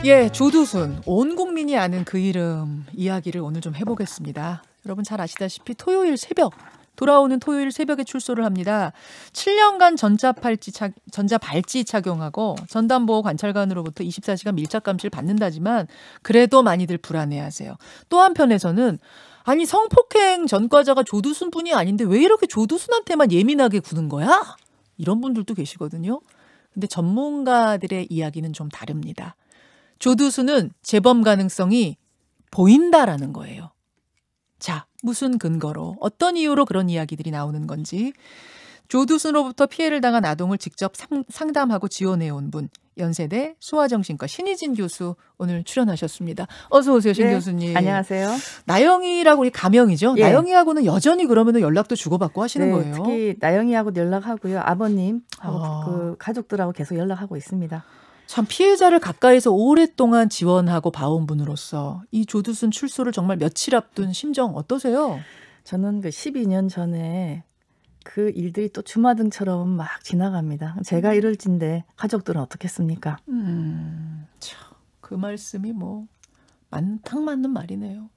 예, 조두순. 온 국민이 아는 그 이름 이야기를 오늘 좀 해보겠습니다. 여러분 잘 아시다시피 돌아오는 토요일 새벽에 출소를 합니다. 7년간 전자발찌 착용하고 전담보호 관찰관으로부터 24시간 밀착 감시를 받는다지만 그래도 많이들 불안해하세요. 또 한편에서는 아니 성폭행 전과자가 조두순뿐이 아닌데 왜 이렇게 조두순한테만 예민하게 구는 거야? 이런 분들도 계시거든요. 근데 전문가들의 이야기는 좀 다릅니다. 조두순은 재범 가능성이 보인다라는 거예요. 자, 무슨 근거로 어떤 이유로 그런 이야기들이 나오는 건지 조두순으로부터 피해를 당한 아동을 직접 상담하고 지원해온 분 연세대 소아정신과 신희진 교수 오늘 출연하셨습니다. 어서 오세요, 신 교수님. 안녕하세요. 나영이라고 우리 가명이죠. 예. 나영이하고는 여전히 그러면 연락도 주고받고 하시는 거예요. 특히 나영이하고 연락하고요. 아버님하고 그 가족들하고 계속 연락하고 있습니다. 참 피해자를 가까이서 오랫동안 지원하고 봐온 분으로서 이 조두순 출소를 정말 며칠 앞둔 심정 어떠세요? 저는 그 12년 전에 그 일들이 또 주마등처럼 막 지나갑니다. 제가 이럴진데 가족들은 어떻겠습니까? 참, 그 말씀이 뭐 딱 맞는 말이네요.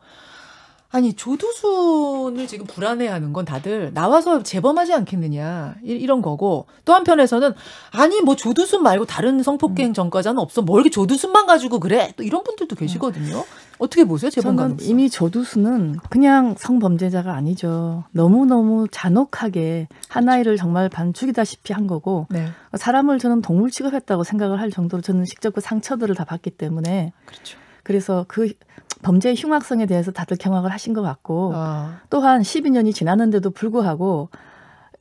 아니 조두순을 지금 불안해하는 건 다들 나와서 재범하지 않겠느냐 이런 거고 또 한편에서는 아니 뭐 조두순 말고 다른 성폭행 전과자는 없어 뭐 이렇게 조두순만 가지고 그래 또 이런 분들도 계시거든요. 어떻게 보세요? 재범 가능성? 저는 이미 조두순은 그냥 성범죄자가 아니죠. 너무너무 잔혹하게 한 아이를 정말 반죽이다시피 한 거고 네. 사람을 저는 동물 취급했다고 생각을 할 정도로 저는 직접 그 상처들을 다 봤기 때문에 그렇죠. 그래서 그 범죄의 흉악성에 대해서 다들 경악을 하신 것 같고 또한 12년이 지났는데도 불구하고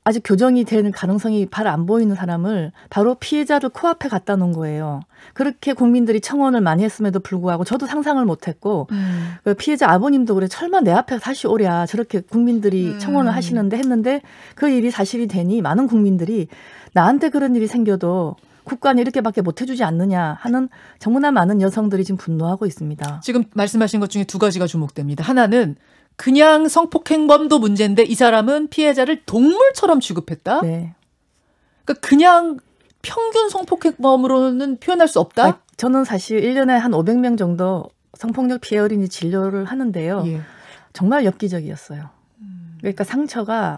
아직 교정이 되는 가능성이 바로 안 보이는 사람을 바로 피해자를 코앞에 갖다 놓은 거예요. 그렇게 국민들이 청원을 많이 했음에도 불구하고 저도 상상을 못했고 그 피해자 아버님도 그래 설마 내 앞에 다시 오랴 저렇게 국민들이 청원을 하시는데 했는데 그 일이 사실이 되니 많은 국민들이 나한테 그런 일이 생겨도 국가는 이렇게밖에 못 해주지 않느냐 하는 정말 많은 여성들이 지금 분노하고 있습니다. 지금 말씀하신 것 중에 두 가지가 주목됩니다. 하나는 그냥 성폭행범도 문제인데 이 사람은 피해자를 동물처럼 취급했다. 네. 그러니까 그냥 평균 성폭행범으로는 표현할 수 없다. 저는 사실 1년에 한 500명 정도 성폭력 피해 어린이 진료를 하는데요. 예. 정말 엽기적이었어요. 그러니까 상처가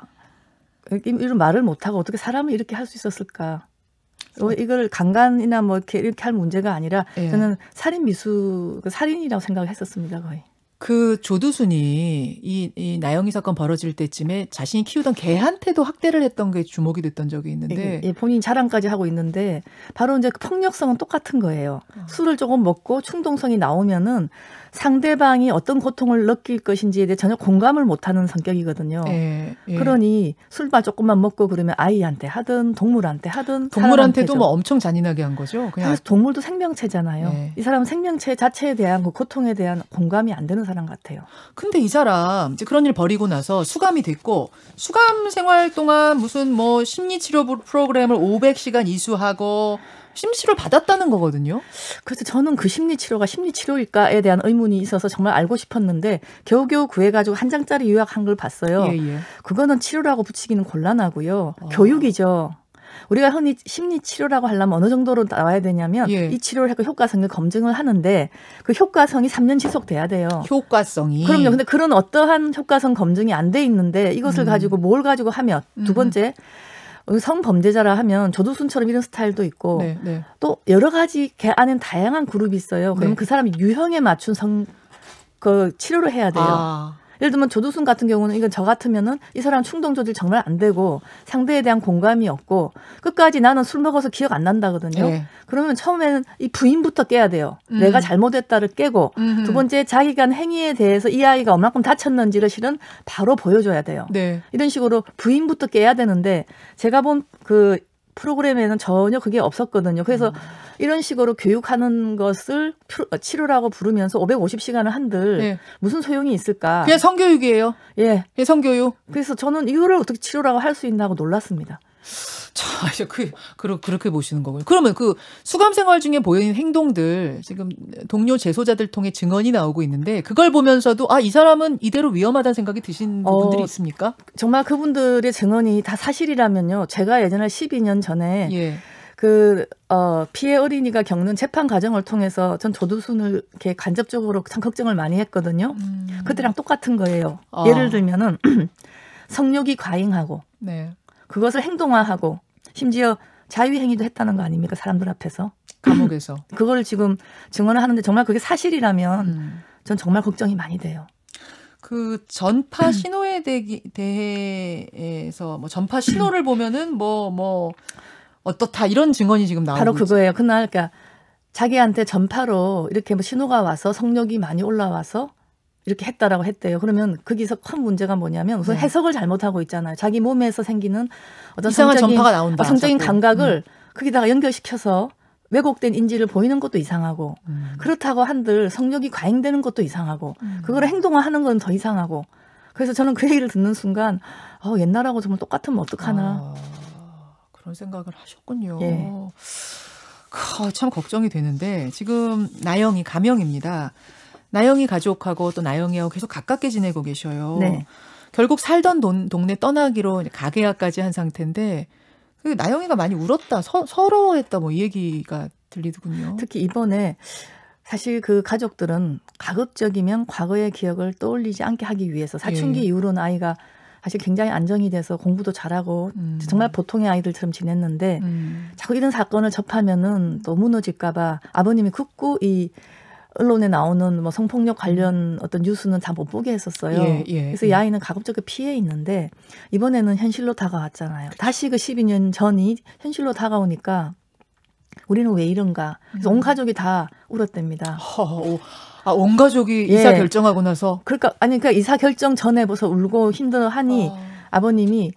이런 말을 못하고 어떻게 사람을 이렇게 할 수 있었을까. 이걸 강간이나 뭐 이렇게 할 문제가 아니라 예. 저는 살인이라고 생각을 했었습니다. 거의. 그 조두순이 이 나영이 사건 벌어질 때쯤에 자신이 키우던 개한테도 학대를 했던 게 주목이 됐던 적이 있는데 예, 본인 자랑까지 하고 있는데 바로 이제 그 폭력성은 똑같은 거예요. 술을 조금 먹고 충동성이 나오면은 상대방이 어떤 고통을 느낄 것인지에 대해 전혀 공감을 못하는 성격이거든요. 예. 그러니 술만 조금만 먹고 그러면 아이한테 하든 동물한테 하든 동물한테도 뭐 엄청 잔인하게 한 거죠. 그냥 그래서 동물도 생명체잖아요. 예. 이 사람은 생명체 자체에 대한 그 고통에 대한 공감이 안 되는 사람 같아요. 근데 이 사람 이제 그런 일 벌이고 나서 수감이 됐고 수감 생활 동안 무슨 뭐 심리치료 프로그램을 500시간 이수하고 심리치료를 받았다는 거거든요. 그래서 저는 그 심리치료가 심리치료일까에 대한 의문이 있어서 정말 알고 싶었는데 겨우겨우 구해가지고 한 장짜리 요약한 걸 봤어요. 예. 그거는 치료라고 붙이기는 곤란하고요. 교육이죠. 우리가 흔히 심리치료라고 하려면 어느 정도로 나와야 되냐면 예. 이 치료를 하고 효과성을 검증을 하는데 그 효과성이 3년 지속돼야 돼요. 효과성이. 그럼요. 근데 그런 어떠한 효과성 검증이 안 돼 있는데 이것을 가지고 뭘 가지고 하면 두 번째 성범죄자라 하면 조두순처럼 이런 스타일도 있고 네. 또 여러 가지 개 안엔 다양한 그룹이 있어요. 그러면 네. 그 사람이 유형에 맞춘 그 치료를 해야 돼요. 예를 들면 조두순 같은 경우는 이건 저 같으면은 이 사람 충동 조절 정말 안 되고 상대에 대한 공감이 없고 끝까지 나는 술 먹어서 기억 안 난다거든요. 네. 그러면 처음에는 이 부인부터 깨야 돼요. 내가 잘못했다를 깨고 두 번째 자기가 한 행위에 대해서 이 아이가 얼마큼 다쳤는지를 실은 바로 보여줘야 돼요. 네. 이런 식으로 부인부터 깨야 되는데 제가 본 그 프로그램에는 전혀 그게 없었거든요. 그래서 이런 식으로 교육하는 것을 치료라고 부르면서 550시간을 한들 네. 무슨 소용이 있을까? 그냥 성교육이에요. 예. 성교육. 그래서 저는 이거를 어떻게 치료라고 할 수 있나 하고 놀랐습니다. 자, 이제 그렇게 보시는 거고요. 그러면 그 수감 생활 중에 보이는 행동들 지금 동료 재소자들 통해 증언이 나오고 있는데 그걸 보면서도 이 사람은 이대로 위험하다는 생각이 드신 분들이 있습니까? 정말 그분들의 증언이 다 사실이라면요. 제가 예전에 12년 전에 피해 어린이가 겪는 재판 과정을 통해서 전 조두순을 이렇게 간접적으로 참 걱정을 많이 했거든요. 그때랑 똑같은 거예요. 예를 들면은 성욕이 과잉하고 네. 그것을 행동화하고 심지어 자유행위도 했다는 거 아닙니까? 사람들 앞에서. 감옥에서. 그걸 지금 증언을 하는데 정말 그게 사실이라면 전 정말 걱정이 많이 돼요. 그 전파 신호에 대해서 뭐 전파 신호를 보면은 뭐 어떻다 이런 증언이 지금 나오고 바로 그거예요. 그날 그러니까 자기한테 전파로 이렇게 뭐 신호가 와서 성욕이 많이 올라와서 이렇게 했다라고 했대요. 그러면 거기서 큰 문제가 뭐냐면 우선 해석을 잘못하고 있잖아요. 자기 몸에서 생기는 어떤 이상한 전파가 나온다. 성적인 감각을 거기다가 연결시켜서 왜곡된 인지를 보이는 것도 이상하고 그렇다고 한들 성욕이 과잉되는 것도 이상하고 그거를 행동화하는 건 더 이상하고 그래서 저는 그 얘기를 듣는 순간 옛날하고 정말 똑같으면 어떡하나. 그런 생각을 하셨군요. 예. 참 걱정이 되는데 지금 나영이 가명입니다. 나영이 가족하고 또 나영이하고 계속 가깝게 지내고 계셔요. 네. 결국 살던 동네 떠나기로 가계약까지 한 상태인데 나영이가 많이 울었다, 서러워했다 뭐 이 얘기가 들리더군요. 특히 이번에 사실 그 가족들은 가급적이면 과거의 기억을 떠올리지 않게 하기 위해서 사춘기 이후로는 아이가 사실 굉장히 안정이 돼서 공부도 잘하고 정말 보통의 아이들처럼 지냈는데 자꾸 이런 사건을 접하면은 또 무너질까 봐 아버님이 굳고 이 언론에 나오는 뭐 성폭력 관련 어떤 뉴스는 다 못 보게 했었어요. 그래서 이 아이는 가급적이 피해 있는데 이번에는 현실로 다가왔잖아요. 다시 그 12년 전이 현실로 다가오니까 우리는 왜 이런가. 그래서 온 가족이 다 울었답니다. 온 가족이 이사 결정하고 나서? 그러니까 이사 결정 전에 벌써 울고 힘들어하니 아버님이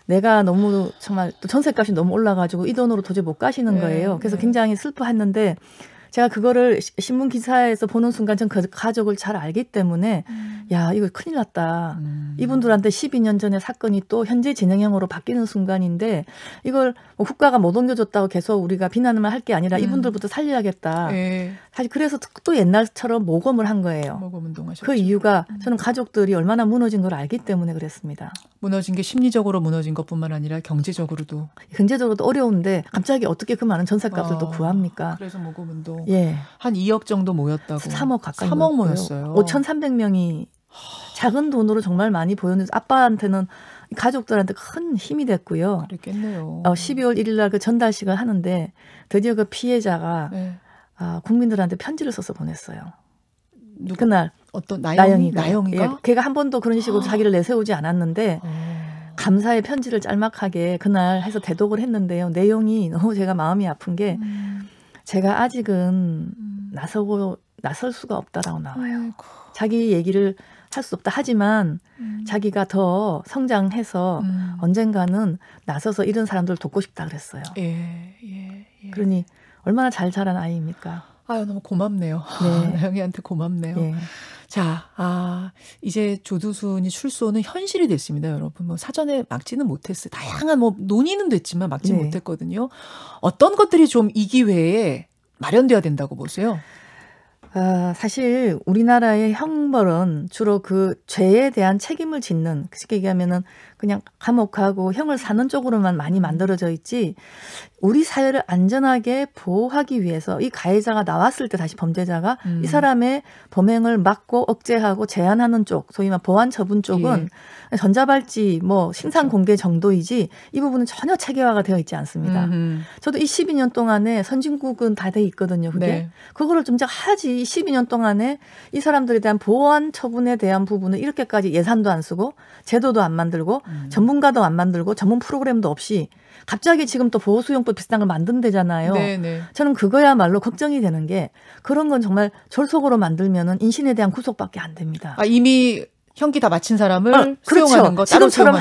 내가 너무 정말 또 전셋값이 너무 올라가지고 이 돈으로 도저히 못 가시는 거예요. 그래서 굉장히 슬퍼했는데 제가 그거를 신문 기사에서 보는 순간 전 그 가족을 잘 알기 때문에 야 이거 큰일 났다. 이분들한테 12년 전의 사건이 또 현재 진행형으로 바뀌는 순간인데 이걸 뭐 국가가 못 옮겨줬다고 계속 우리가 비난만 할 게 아니라 이분들부터 살려야겠다. 사실 그래서 또 옛날처럼 모검을 한 거예요. 모검 운동하셨죠. 그 이유가 저는 가족들이 얼마나 무너진 걸 알기 때문에 그랬습니다. 무너진 게 심리적으로 무너진 것뿐만 아니라 경제적으로도 어려운데 갑자기 어떻게 그 많은 전셋값을 또 구합니까? 그래서 모금 운동 예. 한 2억 정도 모였다고. 3억 가까이 3억 모였어요. 5,300명이 작은 돈으로 정말 많이 보였는데 아빠한테는 가족들한테 큰 힘이 됐고요. 그랬겠네요. 12월 1일 날 그 전달식을 하는데 드디어 그 피해자가 국민들한테 편지를 써서 보냈어요. 그날 어떤 나영이가? 예, 걔가 한 번도 그런 식으로 자기를 내세우지 않았는데 감사의 편지를 짤막하게 그날 해서 대독을 했는데요. 내용이 너무 제가 마음이 아픈 게 제가 아직은 나설 수가 없다라고 나와요. 자기 얘기를 할 수 없다 하지만 자기가 더 성장해서 언젠가는 나서서 이런 사람들을 돕고 싶다 그랬어요. 그러니 얼마나 잘 자란 아이입니까? 아유 너무 고맙네요. 나영이한테 고맙네요. 자, 이제 조두순이 출소는 현실이 됐습니다, 여러분. 뭐 사전에 막지는 못했어요. 다양한 뭐 논의는 됐지만 막지 못했거든요. 어떤 것들이 좀 이 기회에 마련돼야 된다고 보세요? 사실 우리나라의 형벌은 주로 그 죄에 대한 책임을 짓는, 쉽게 얘기하면은 그냥 감옥 가고 형을 사는 쪽으로만 많이 만들어져 있지, 우리 사회를 안전하게 보호하기 위해서 이 가해자가 나왔을 때 다시 범죄자가 이 사람의 범행을 막고 억제하고 제한하는 쪽, 소위 말 보완 처분 쪽은 전자발찌 뭐 신상 공개 정도이지 이 부분은 전혀 체계화가 되어 있지 않습니다. 저도 이 12년 동안에 선진국은 다 돼 있거든요. 그게 그거를 좀 하지. 12년 동안에 이 사람들에 대한 보완 처분에 대한 부분은 이렇게까지 예산도 안 쓰고 제도도 안 만들고 전문가도 안 만들고 전문 프로그램도 없이 갑자기 지금 또 보호수용법 비슷한 걸 만든대잖아요. 저는 그거야말로 걱정이 되는 게 그런 건 정말 졸속으로 만들면은 인신에 대한 구속밖에 안 됩니다. 이미 형기 다 마친 사람을 수용하는 거, 지금처럼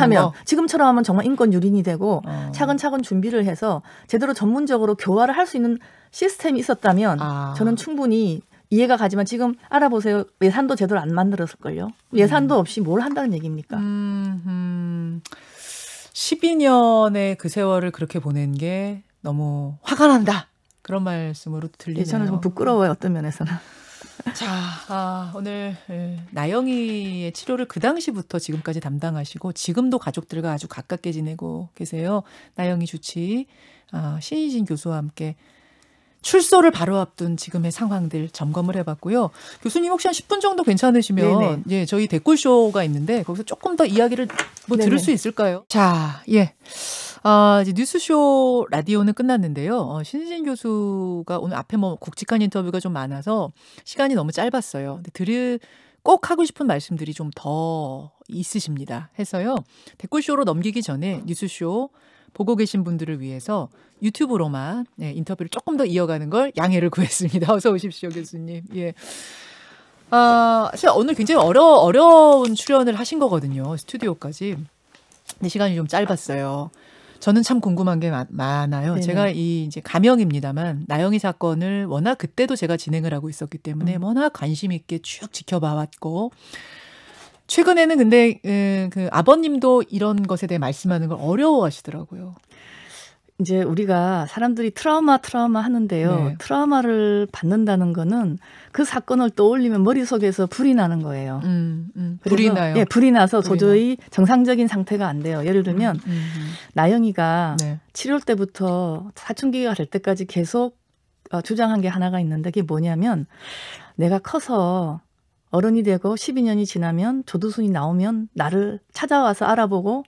하면 정말 인권 유린이 되고 차근차근 준비를 해서 제대로 전문적으로 교화를 할 수 있는 시스템이 있었다면 저는 충분히 이해가 가지만 지금 알아보세요. 예산도 제대로 안 만들었을걸요. 예산도 없이 뭘 한다는 얘기입니까? 12년의 그 세월을 그렇게 보낸 게 너무 화가 난다. 그런 말씀으로 들리네요. 저는 좀 부끄러워요. 어떤 면에서는. 자, 오늘 나영이의 치료를 그 당시부터 지금까지 담당하시고 지금도 가족들과 아주 가깝게 지내고 계세요. 나영이 주치 신희진 교수와 함께 출소를 바로 앞둔 지금의 상황들 점검을 해봤고요. 교수님 혹시 한 10분 정도 괜찮으시면 예, 저희 댓글쇼가 있는데 거기서 조금 더 이야기를 들을 수 있을까요? 자, 예. 이제 뉴스쇼 라디오는 끝났는데요. 신희진 교수가 오늘 앞에 뭐 굵직한 인터뷰가 좀 많아서 시간이 너무 짧았어요. 근데 꼭 하고 싶은 말씀들이 좀 더 있으십니다. 해서요. 댓글쇼로 넘기기 전에 뉴스쇼 보고 계신 분들을 위해서 유튜브로만 인터뷰를 조금 더 이어가는 걸 양해를 구했습니다. 어서 오십시오, 교수님. 예. 사실 오늘 굉장히 어려운 출연을 하신 거거든요. 스튜디오까지. 근데 시간이 좀 짧았어요. 저는 참 궁금한 게 많아요. 네네. 제가 이제 가명입니다만 나영이 사건을 워낙 그때도 제가 진행을 하고 있었기 때문에 워낙 관심 있게 쭉 지켜봐왔고 최근에는 근데 그 아버님도 이런 것에 대해 말씀하는 걸 어려워하시더라고요. 이제 우리가 사람들이 트라우마 하는데요. 네. 트라우마를 받는다는 거는 그 사건을 떠올리면 머릿속에서 불이 나는 거예요. 불이 나요? 예, 불이 나서 도저히 정상적인 상태가 안 돼요. 예를 들면 나영이가 네. 치료 때부터 사춘기가 될 때까지 계속 주장한 게 하나가 있는데 그게 뭐냐면 내가 커서 어른이 되고 12년이 지나면 조두순이 나오면 나를 찾아와서 알아보고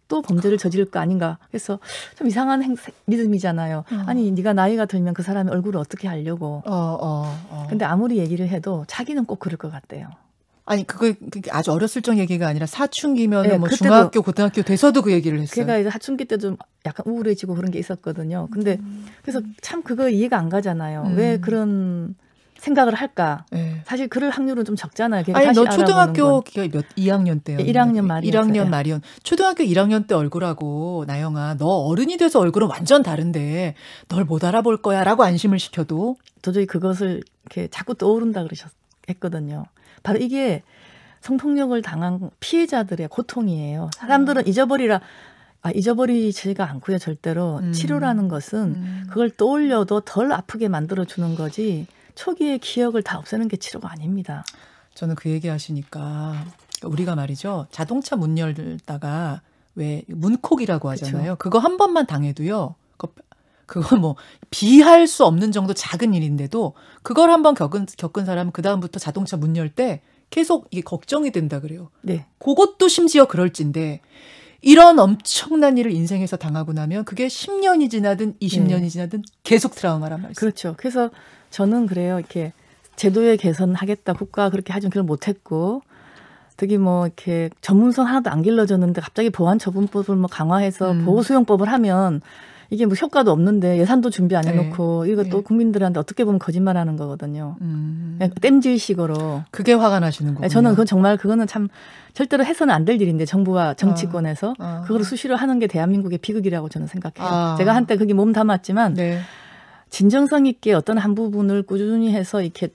또 범죄를 저지를 거 아닌가. 그래서 좀 이상한 믿음이잖아요. 아니 네가 나이가 들면 그 사람의 얼굴을 어떻게 하려고. 근데 아무리 얘기를 해도 자기는 꼭 그럴 것 같대요. 아니 그게 아주 어렸을 적 얘기가 아니라 사춘기면 네, 뭐 중학교 고등학교 돼서도 그 얘기를 했어요. 걔가 이제 사춘기 때 좀 약간 우울해지고 그런 게 있었거든요. 근데 그래서 참 그거 이해가 안 가잖아요. 왜 그런 생각을 할까? 네. 사실 그럴 확률은 좀 적잖아요. 아니 다시 너 초등학교 몇 2학년 때요? 1학년 말이었어요. 1학년 말이요. 초등학교 1학년 때 얼굴하고 나영아 너 어른이 돼서 얼굴은 완전 다른데 널 못 알아볼 거야라고 안심을 시켜도 도저히 그것을 이렇게 자꾸 떠오른다 했거든요. 바로 이게 성폭력을 당한 피해자들의 고통이에요. 사람들은 잊어버리지가 않고요. 절대로 치료라는 것은 그걸 떠올려도 덜 아프게 만들어주는 거지 초기의 기억을 다 없애는 게 치료가 아닙니다. 저는 그 얘기 하시니까 우리가 말이죠. 자동차 문 열다가 왜 문콕이라고 하잖아요. 그쵸. 그거 한 번만 당해도요. 그거 뭐 비할 수 없는 정도 작은 일인데도 그걸 한번 겪은 사람은 그다음부터 자동차 문 열 때 계속 이게 걱정이 된다 그래요. 네. 그것도 심지어 그럴진데 이런 엄청난 일을 인생에서 당하고 나면 그게 10년이 지나든 20년이 네. 지나든 계속 트라우마란 말이죠. 그렇죠. 그래서 저는 그래요. 이렇게 제도에 개선하겠다. 국가가 그렇게 하지만 그걸 못했고 특히 뭐 이렇게 전문성 하나도 안 길러졌는데 갑자기 보안처분법을 뭐 강화해서 보호수용법을 하면 이게 뭐 효과도 없는데 예산도 준비 안 해놓고 네. 이것도 네. 국민들한테 어떻게 보면 거짓말하는 거거든요. 땜질식으로. 그게 화가 나시는 거군요. 저는 그거는 참 절대로 해서는 안 될 일인데 정부와 정치권에서 그걸 수시로 하는 게 대한민국의 비극이라고 저는 생각해요. 제가 한때 그게 몸 담았지만 네. 진정성 있게 어떤 한 부분을 꾸준히 해서 이렇게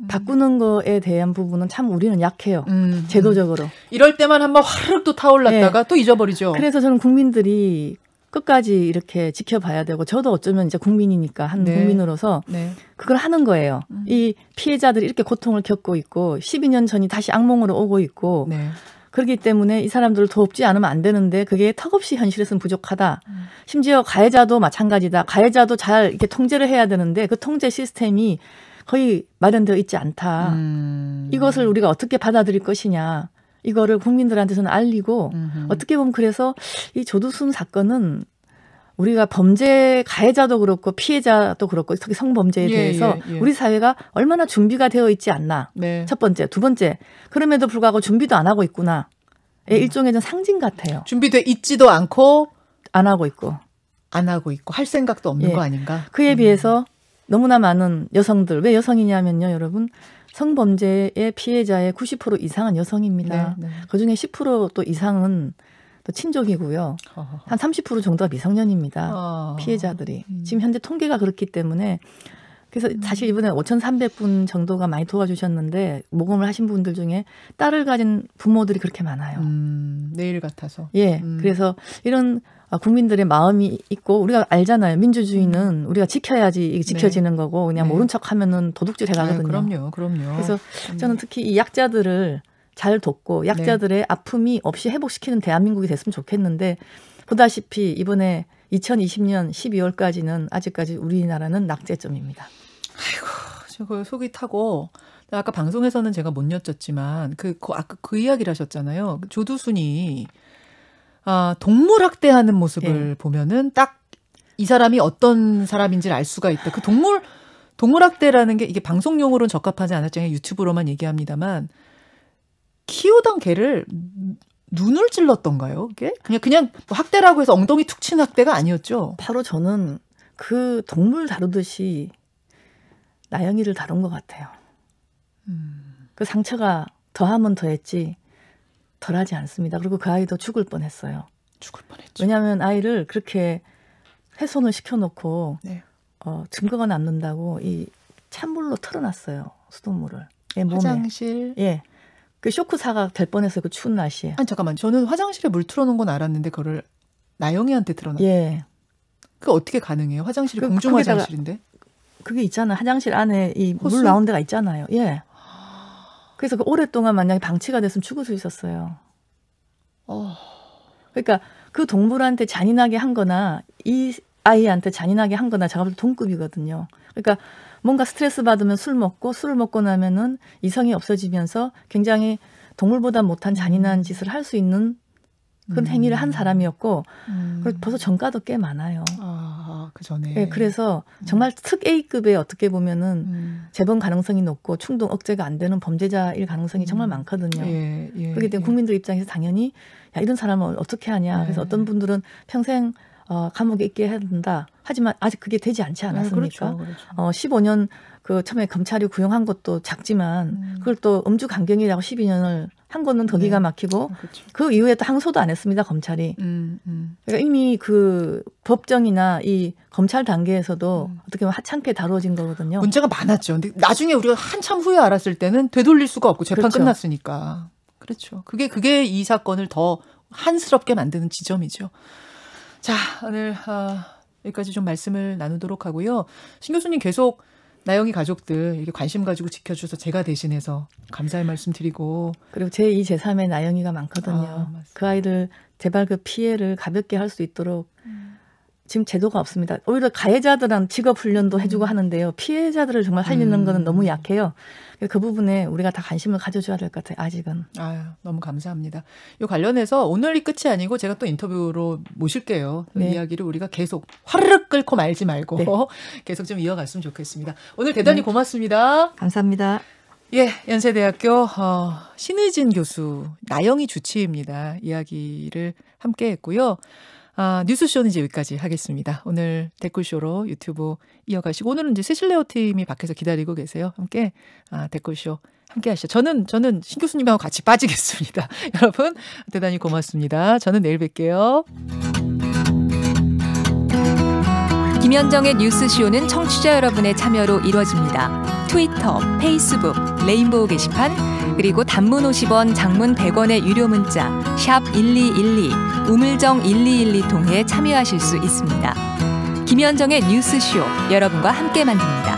바꾸는 거에 대한 부분은 참 우리는 약해요. 제도적으로. 이럴 때만 한번 화르륵 또 타올랐다가 네. 또 잊어버리죠. 그래서 저는 국민들이 끝까지 이렇게 지켜봐야 되고 저도 어쩌면 이제 국민이니까 네. 국민으로서 네. 그걸 하는 거예요. 이 피해자들이 이렇게 고통을 겪고 있고 12년 전이 다시 악몽으로 오고 있고 네. 그렇기 때문에 이 사람들을 돕지 않으면 안 되는데 그게 턱없이 현실에서는 부족하다. 심지어 가해자도 마찬가지다. 가해자도 잘 이렇게 통제를 해야 되는데 그 통제 시스템이 거의 마련되어 있지 않다. 이것을 우리가 어떻게 받아들일 것이냐. 이거를 국민들한테서는 알리고 어떻게 보면 그래서 이 조두순 사건은 우리가 범죄 가해자도 그렇고 피해자도 그렇고 특히 성범죄에 대해서 우리 사회가 얼마나 준비가 되어 있지 않나. 네. 첫 번째. 두 번째. 그럼에도 불구하고 준비도 안 하고 있구나. 일종의 좀 상징 같아요. 준비돼 있지도 않고 안 하고 있고 할 생각도 없는 거 아닌가. 그에 비해서 너무나 많은 여성들. 왜 여성이냐면요. 여러분. 성범죄의 피해자의 90% 이상은 여성입니다. 네, 네. 그중에 10% 또 이상은 또 친족이고요. 한 30% 정도가 미성년입니다. 피해자들이. 지금 현재 통계가 그렇기 때문에 그래서 사실 이번에 5,300분 정도가 많이 도와주셨는데 모금을 하신 분들 중에 딸을 가진 부모들이 그렇게 많아요. 내일 같아서. 예. 그래서 이런 국민들의 마음이 있고 우리가 알잖아요. 민주주의는 우리가 지켜야지 이게 지켜지는 거고 그냥 모른 척하면은 도둑질 해가거든요. 그럼요. 그래서 저는 특히 이 약자들을 잘 돕고 약자들의 아픔이 없이 회복시키는 대한민국이 됐으면 좋겠는데 보다시피 이번에 2020년 12월까지는 아직까지 우리나라는 낙제점입니다. 아이고, 속이 타고 아까 방송에서는 제가 못 여쭸지만 아까 그 이야기를 하셨잖아요. 조두순이 동물 학대하는 모습을 보면은 딱 이 사람이 어떤 사람인지를 알 수가 있다. 그 동물 학대라는 게 이게 방송용으로는 적합하지 않았잖아요. 유튜브로만 얘기합니다만 키우던 개를 눈을 찔렀던가요? 이게 그냥 뭐 학대라고 해서 엉덩이 툭 친 학대가 아니었죠. 바로 저는 그 동물 다루듯이 나영이를 다룬 것 같아요. 그 상처가 더하면 더했지 덜하지 않습니다. 그리고 그 아이도 죽을 뻔했어요. 죽을 뻔했죠. 왜냐하면 아이를 그렇게 훼손을 시켜놓고 증거가 남는다고 이 찬물로 털어놨어요. 수돗물을. 화장실. 몸에. 그 쇼크사가 될 뻔했어요. 그 추운 날씨에. 아니 잠깐만. 저는 화장실에 물 틀어놓은 건 알았는데 그거를 나영이한테 틀어놨어요. 그게 어떻게 가능해요? 화장실이 공중 화장실인데. 그게 있잖아요. 화장실 안에 이 물 나온 데가 있잖아요. 그래서 그 오랫동안 만약에 방치가 됐으면 죽을 수 있었어요. 그러니까 그 동물한테 잔인하게 한 거나 이 아이한테 잔인하게 한 거나 제가 볼 때 동급이거든요. 그러니까 뭔가 스트레스 받으면 술을 먹고 나면은 이성이 없어지면서 굉장히 동물보다 못한 잔인한 짓을 할 수 있는 그런 행위를 한 사람이었고 그리고 벌써 전과도 꽤 많아요. 그 전에. 그래서 정말 특 A급의 어떻게 보면은 재범 가능성이 높고 충동 억제가 안 되는 범죄자일 가능성이 정말 많거든요. 그렇기 때문에 국민들 입장에서 당연히 야, 이런 사람을 어떻게 하냐. 그래서 어떤 분들은 평생 감옥에 있게 해야 된다. 하지만 아직 그게 되지 않지 않았습니까? 그렇죠. 15년 그 처음에 검찰이 구형한 것도 작지만 그걸 또 음주강경이라고 12년을 한 거는 더 기가 막히고 그 이후에 또 항소도 안 했습니다. 검찰이. 그러니까 이미 그 법정이나 이 검찰 단계에서도 어떻게 보면 하찮게 다뤄진 거거든요. 문제가 많았죠. 근데 나중에 우리가 한참 후에 알았을 때는 되돌릴 수가 없고 재판 끝났으니까. 그렇죠. 그게 이 사건을 더 한스럽게 만드는 지점이죠. 자, 오늘 여기까지 좀 말씀을 나누도록 하고요. 신 교수님 계속 나영이 가족들 이렇게 관심 가지고 지켜주셔서 제가 대신해서 감사의 말씀 드리고 그리고 제2, 제3의 나영이가 많거든요. 그 아이들 제발 그 피해를 가볍게 할 수 있도록 지금 제도가 없습니다. 오히려 가해자들은 직업훈련도 해주고 하는데요. 피해자들을 정말 살리는 거는 너무 약해요. 그 부분에 우리가 다 관심을 가져줘야 될 것 같아요. 아직은. 너무 감사합니다. 이 관련해서 오늘이 끝이 아니고 제가 또 인터뷰로 모실게요. 이야기를 우리가 계속 화르륵 끓고 말지 말고 계속 좀 이어갔으면 좋겠습니다. 오늘 대단히 고맙습니다. 감사합니다. 연세대학교 신의진 교수, 나영이 주치의입니다. 이야기를 함께 했고요. 뉴스쇼는 이제 여기까지 하겠습니다. 오늘 댓글쇼로 유튜브 이어가시고 오늘은 이제 세실레오 팀이 밖에서 기다리고 계세요. 함께 댓글쇼 함께 하시죠. 저는 신 교수님하고 같이 빠지겠습니다. 여러분 대단히 고맙습니다. 저는 내일 뵐게요. 김현정의 뉴스쇼는 청취자 여러분의 참여로 이루어집니다. 트위터, 페이스북, 레인보우 게시판 그리고 단문 50원, 장문 100원의 유료 문자 샵 1212, 우물정 1212 통해 참여하실 수 있습니다. 김현정의 뉴스쇼 여러분과 함께 만듭니다.